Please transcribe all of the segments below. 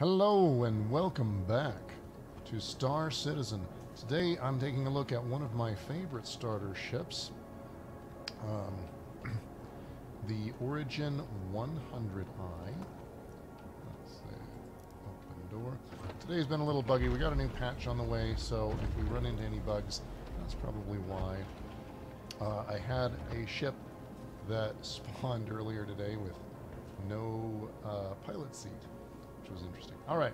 Hello and welcome back to Star Citizen. Today I'm taking a look at one of my favorite starter ships, the Origin 100i. Let's see, open door. Today's been a little buggy. We got a new patch on the way, so if we run into any bugs, that's probably why. I had a ship that spawned earlier today with no pilot seat, which was interesting. All right,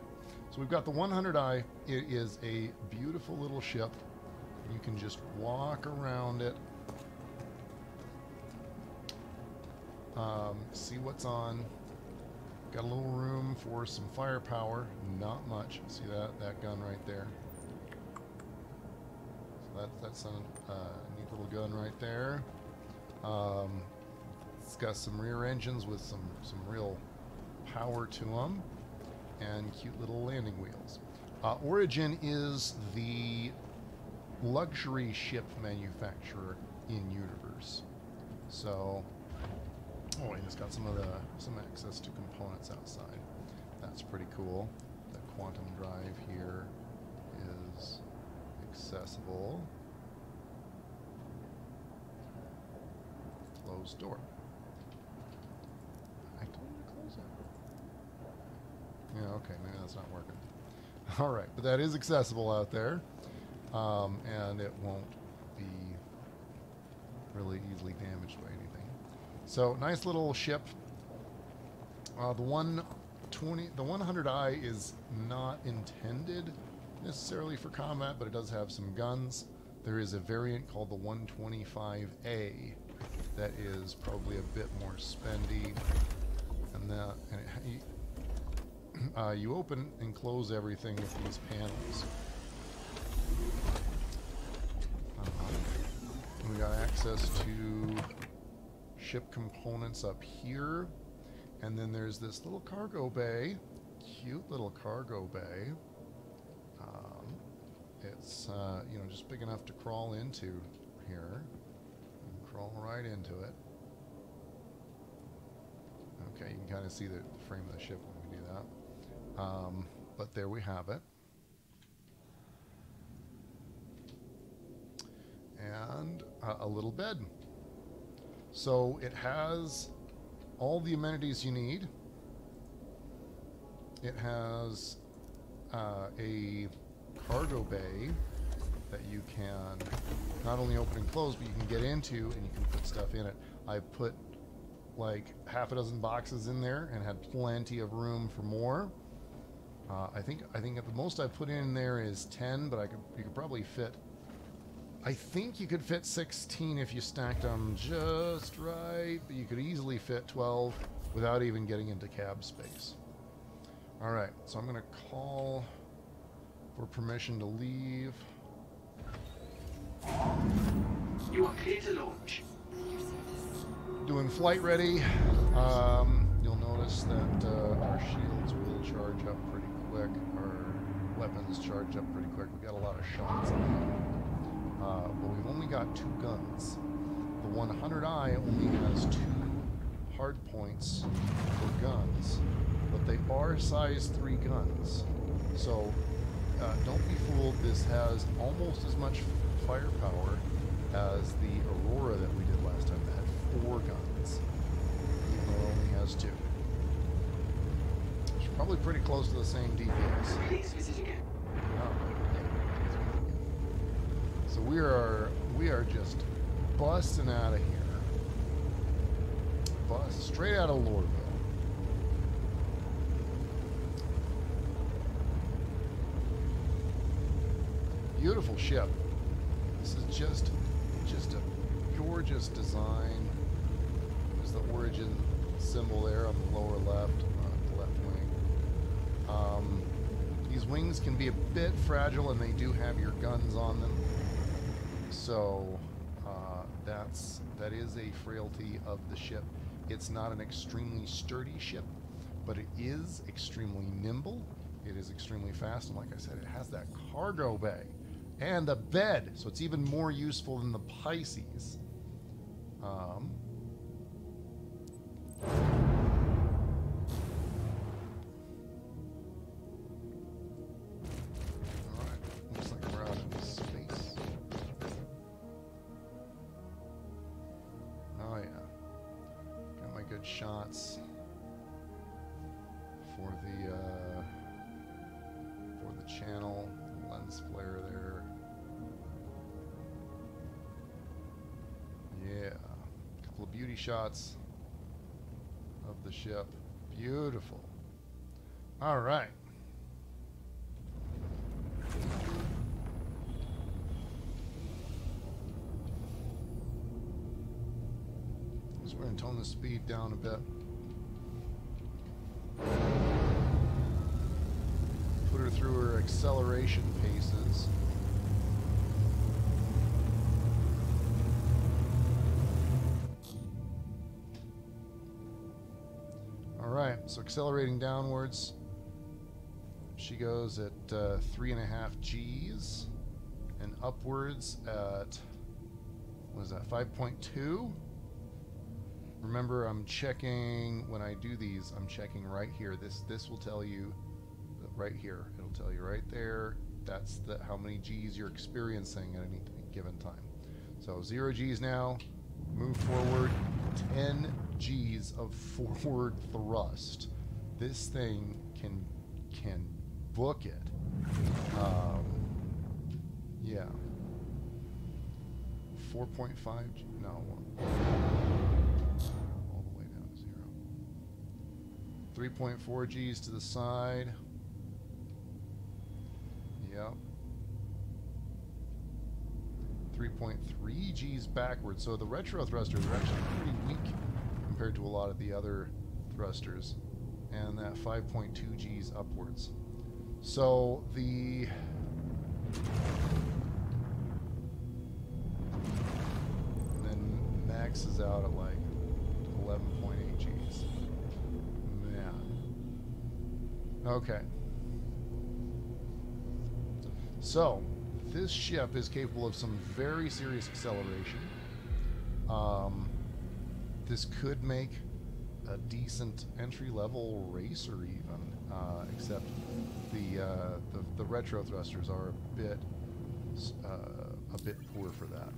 so we've got the 100i. It is a beautiful little ship. You can just walk around it, see what's on. Got a little room for some firepower, not much. See that gun right there. So that's a neat little gun right there. It's got some rear engines with some real power to them, and cute little landing wheels. Origin is the luxury ship manufacturer in universe. So, oh, and it's got some access to components outside. That's pretty cool. The quantum drive here is accessible. Closed door. I told you to close it. Yeah, okay, maybe that's not working. All right, but that is accessible out there, and it won't be really easily damaged by anything. So, nice little ship. The 100i is not intended necessarily for combat, but it does have some guns. There is a variant called the 125A that is probably a bit more spendy, and you open and close everything with these panels. We got access to ship components up here, and then there's this little cargo bay, cute little cargo bay. It's you know, just big enough to crawl into here. Crawl right into it. Okay, you can kind of see the frame of the ship when we do that. But there we have it. And a little bed. So it has all the amenities you need. It has a cargo bay that you can not only open and close, but you can get into and you can put stuff in it. I put like half a dozen boxes in there and had plenty of room for more. I think at the most I put in there is 10, but you could probably fit. I think you could fit 16 if you stacked them just right, but you could easily fit 12 without even getting into cab space. All right, so I'm going to call for permission to leave. You are clear to launch. Doing flight ready. You'll notice that our shields will charge up pretty quick. Our weapons charge up pretty quick. We got a lot of shots on them. But we've only got 2 guns. The 100i only has 2 hard points for guns, but they are size 3 guns. So don't be fooled. This has almost as much firepower as the Aurora that we did last time that had 4 guns, even though it only has 2. It's probably pretty close to the same DPS. Please visit again. Oh, so we are just busting out of here. Bust straight out of Lorville. Beautiful ship. This is just a gorgeous design. There's the Origin symbol there on the lower left, the left wing. These wings can be a bit fragile, and they do have your guns on them. So that is a frailty of the ship. It's not an extremely sturdy ship, but it is extremely nimble. It is extremely fast, and like I said, it has that cargo bay and a bed, so it's even more useful than the Pisces. shots for the channel, lens flare there. Yeah, a couple of beauty shots of the ship. Beautiful. All right. So we're going to tone the speed down a bit. Put her through her acceleration paces. Alright, so accelerating downwards, she goes at 3.5 Gs, and upwards at, what is that, 5.2? Remember, I'm checking, when I do these, I'm checking right here. This will tell you, right here, it'll tell you right there, that's how many Gs you're experiencing at any given time. So 0 Gs now, move forward, 10 Gs of forward thrust. This thing can book it. Yeah. 4.5 G, no. All the way down to 0. 3.4 Gs to the side. Yep. 3.3 Gs backwards. So the retro thrusters are actually pretty weak compared to a lot of the other thrusters. And that 5.2 Gs upwards. So the and then maxes out at like 11.8 Gs. Man. Okay. So this ship is capable of some very serious acceleration. This could make a decent entry-level racer even, except the retro thrusters are a bit poor for that.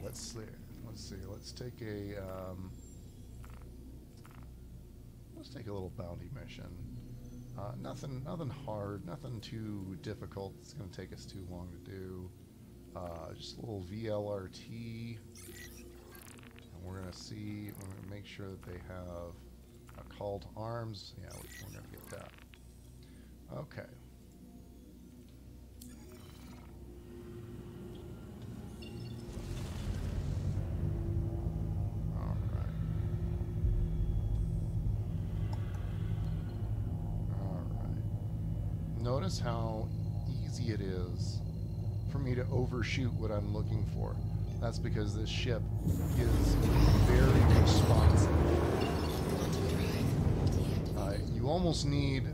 Let's see. Let's take a little bounty mission. Nothing hard, nothing too difficult. It's going to take us too long to do. Just a little VLRT. We're going to see, we're going to make sure that they have a call to arms. Yeah, we're going to get that. Okay. Alright. Alright. Notice how easy it is for me to overshoot what I'm looking for. That's because this ship is very responsive. You almost need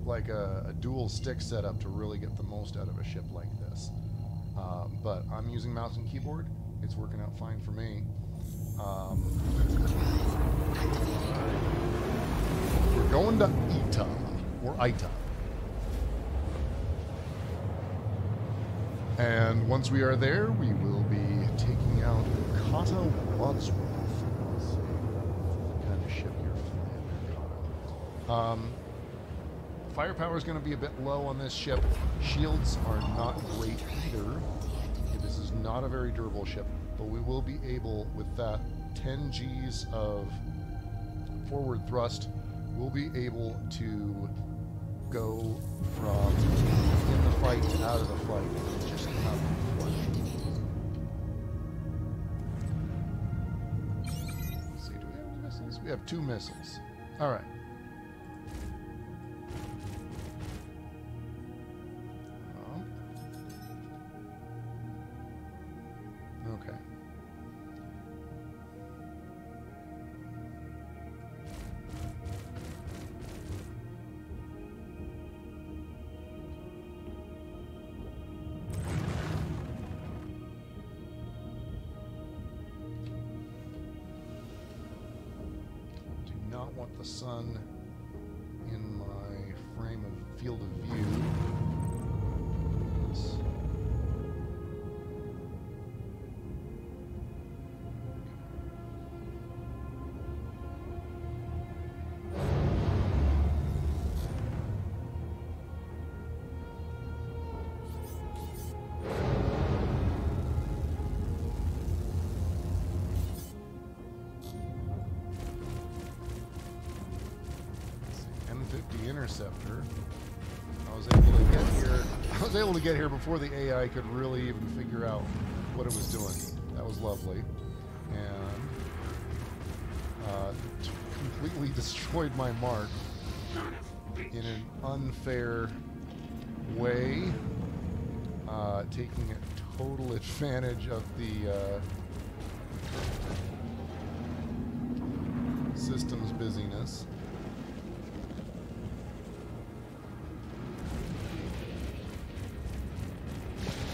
like a dual stick setup to really get the most out of a ship like this. But I'm using mouse and keyboard. It's working out fine for me. We're going to Ita, or Ita. And once we are there, we will be taking out Kata Wadsworth. Let's see what kind of ship you're flying, Kata. Firepower is going to be a bit low on this ship. Shields are not great either. This is not a very durable ship, but we will be able, with that 10 Gs of forward thrust, we'll be able to go from in the fight to out of the fight. Just out of the fight. Let's see, do we have any missiles? We have 2 missiles. Alright. Okay. Want the sun in my field of view. empty interceptor. I was able to get here. I was able to get here before the AI could really even figure out what it was doing. That was lovely, and completely destroyed my mark in an unfair way, taking total advantage of the system's busyness.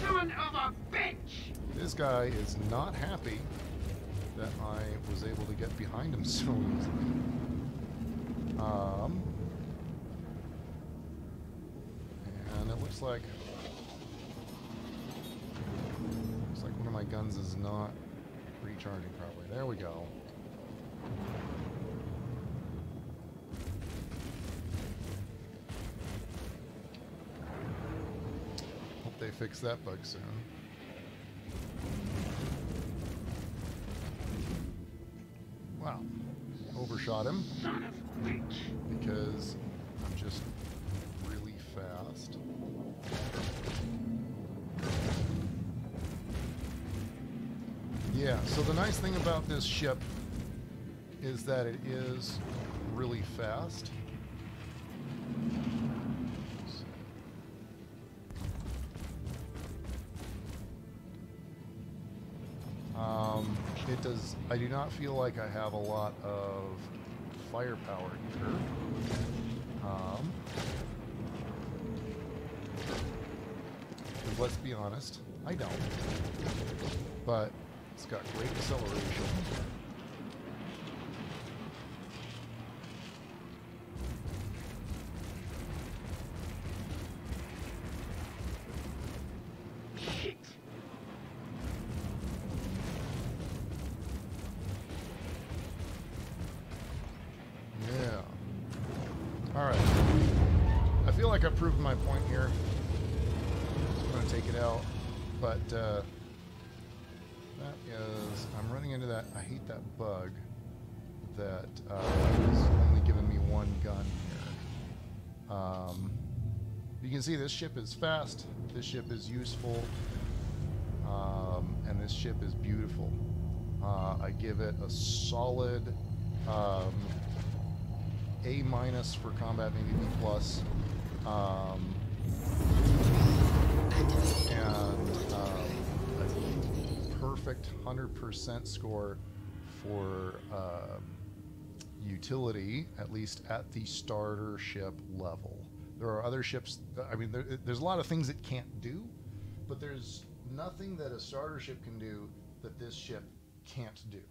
Son of a bitch! This guy is not happy that I was able to get behind him so easily. And it looks like one of my guns is not recharging properly. There we go. Hope they fix that bug soon. Wow. Overshot him. Son of a bitch! Because I'm just really fast. Yeah, so the nice thing about this ship is that it is really fast. It does. I do not feel like I have a lot of firepower here. Because let's be honest, I don't. But it's got great acceleration. Shit! Yeah. Alright. I feel like I've proven my point here. So I'm going to take it out. But, that is... I'm running into that... I hate that bug that is only giving me one gun here. You can see this ship is fast. This ship is useful. And this ship is beautiful. I give it a solid... A- for combat, maybe B+. And a perfect 100% score for utility, at least at the starter ship level. There are other ships, I mean, there's a lot of things it can't do, but there's nothing that a starter ship can do that this ship can't do,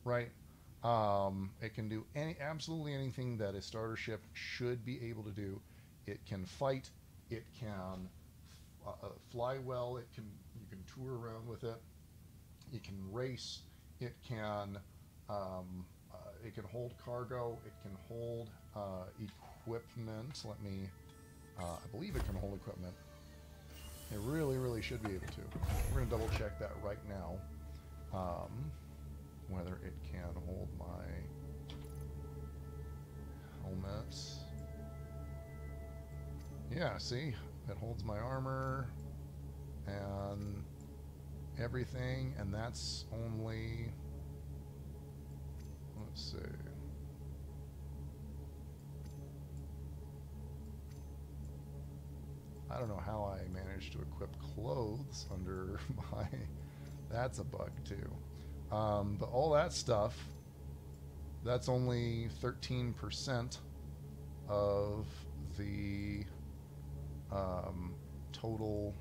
right? It can do absolutely anything that a starter ship should be able to do. It can fight. It can fly well. You can tour around with it. It can race. It can hold cargo. It can hold equipment. I believe it can hold equipment. It really, really should be able to. We're gonna double check that right now. Whether it can hold my helmets. Yeah, see? It holds my armor and everything, and that's only... Let's see. I don't know how I managed to equip clothes under my... That's a bug, too. But all that stuff, that's only 13% of the total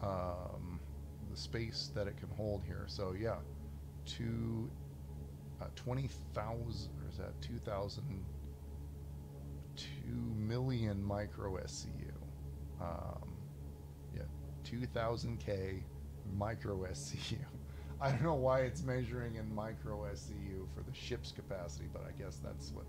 the space that it can hold here. So yeah, 20,000, or is that 2,000? 2 million micro SCU. Yeah, 2,000K micro SCU. I don't know why it's measuring in micro SCU for the ship's capacity, but I guess that's what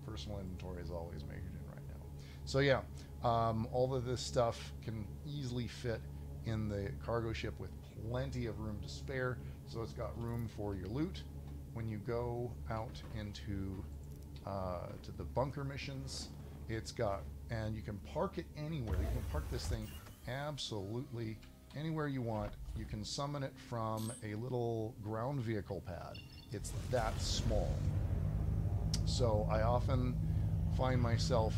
personal inventory is always measured in right now. So yeah, all of this stuff can easily fit in the cargo ship with plenty of room to spare. So it's got room for your loot. When you go out into to the bunker missions, It's got, and you can park it anywhere. You can park this thing absolutely anywhere you want. You can summon it from a little ground vehicle pad. It's that small. So I often find myself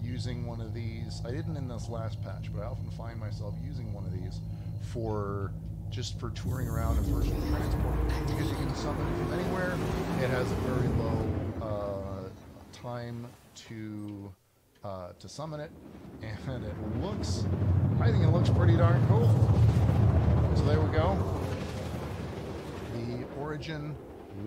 using one of these. I didn't in this last patch, but I often find myself using one of these for just for touring around and personal transport, because you can summon it from anywhere. It has a very low time to summon it, and it looks, I think it looks pretty darn cool. So there we go. The Origin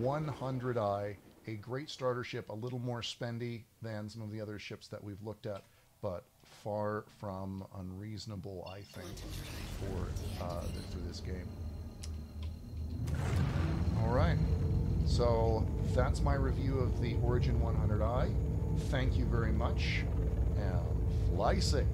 100i, a great starter ship, a little more spendy than some of the other ships that we've looked at, but far from unreasonable, I think, for this game. All right, so that's my review of the Origin 100i. Thank you very much, and fly safe.